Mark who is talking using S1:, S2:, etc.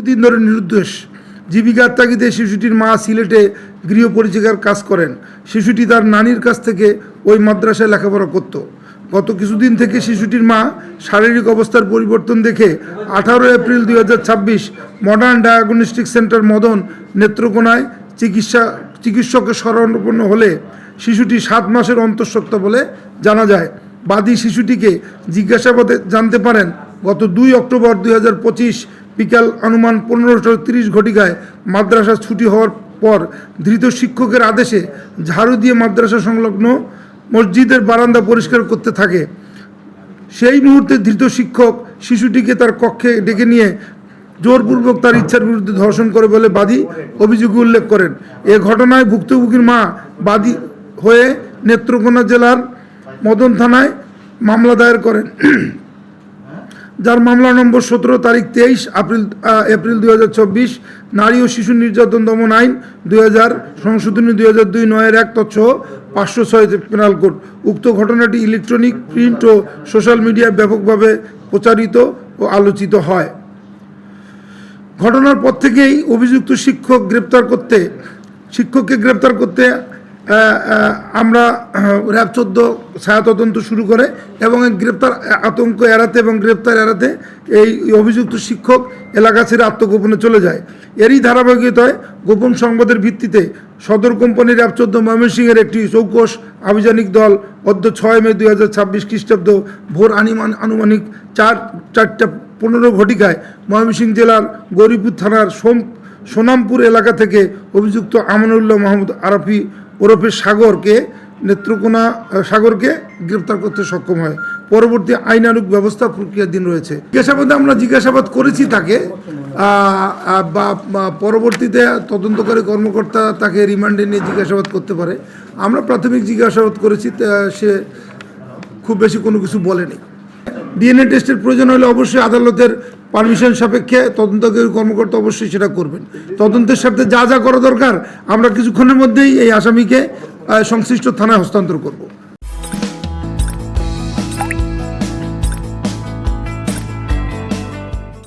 S1: দিন ধরে নিরুদ্দেশ জীবিকার তাগিদে শিশুটির মা সিলেটে গৃহপরিচারিকার কাজ করেন। শিশুটি তার নানির কাছ থেকে ওই মাদ্রাসায় লেখাপড়া করত। গত কিছুদিন থেকে শিশুটির মা শারীরিক অবস্থার পরিবর্তন দেখে 18 April 2026 modern diagnostic centre Madan নেত্রকোনায় চিকিৎসকের শরণাপন্ন হলে শিশুটি 7 মাসের অন্তঃসত্ত্বা বলে জানা যায়। বাদী শিশুটিকে জিজ্ঞাসাবাদে জানতে পারেন গত 2 অক্টোবর 2025 বিকাল অনুমান 15:30 ঘটিকায় মাদ্রাসা ছুটি হওয়ার পর ধৃত শিক্ষকের আদেশে ঝাড়ু দিয়ে মাদ্রাসা সংলগ্ন মসজিদের বারান্দা পরিষ্কার করতে থাকে। সেই মুহূর্তে ধৃত শিক্ষক শিশুটিকে তার কক্ষে ডেকে নিয়ে জোরপূর্বক তার ইচ্ছার বিরুদ্ধে ধর্ষণ করে বলে বাদী অভিযোগে উল্লেখ করেন। এ ঘটনায় ভুক্তভোগীর মা বাদী হয়ে নেত্রকোনা জেলার মদন থানায় মামলা দায়ের করেন, যার মামলা নম্বর 17 তারিখ 23 এপ্রিল 2024 নারী ও শিশু নির্যাতন দমন আইন 2000 সংশোধনী 2002 9-1 তৎসহ 506 পেনাল কোড। উক্ত ঘটনাটি ইলেকট্রনিক, প্রিন্ট ও সোশ্যাল মিডিয়ায় ব্যাপকভাবে প্রচারিত ও আলোচিত হয়। ঘটনার পর থেকেই অভিযুক্ত শিক্ষককে গ্রেপ্তার করতে আমরা র্যাব 14 ছায়া তদন্ত শুরু করে এবং গ্রেপ্তার আতঙ্ক এড়াতে এবং গ্রেপ্তার এড়াতে এই অভিযুক্ত শিক্ষক এলাকা ছেড়ে আত্মগোপনে চলে যায়। এরই ধারাবাহিকতায় গোপন সংবাদের ভিত্তিতে সদর কোম্পানি র্যাব 14 ময়মনসিংহের একটি চৌকস আভিযানিক দল 6 মে 2026 খ্রিস্টাব্দ ভোর আনুমানিক 4:15 ঘটিকায় ময়মনসিংহ জেলার গৌরীপুর থানার সোনামপুর এলাকা থেকে অভিযুক্ত আমানুল্লাহ মাহমুদ আরাফি ওরফে সাগরকে গ্রেপ্তার করতে সক্ষম হয়। পরবর্তী আইনানুগ ব্যবস্থা প্রক্রিয়াধীন রয়েছে। আমরা জিজ্ঞাসাবাদ করেছি তাকে, বা পরবর্তীতে তদন্তকারী কর্মকর্তা তাকে রিমান্ডে নিয়ে জিজ্ঞাসাবাদ করতে পারে। আমরা প্রাথমিক জিজ্ঞাসাবাদ করেছি, সে খুব বেশি কোনো কিছু বলেনি। ডিএনএ টেস্টের প্রয়োজন হলে অবশ্যই আদালতের পারমিশন সাপেক্ষে তদন্তকারী কর্মকর্তা অবশ্যই সেটা করবেন। তদন্তের সাথে যা যা করা দরকার আমরা কিছুক্ষণের মধ্যেই এই আসামিকে সংশ্লিষ্ট থানায় হস্তান্তর করব।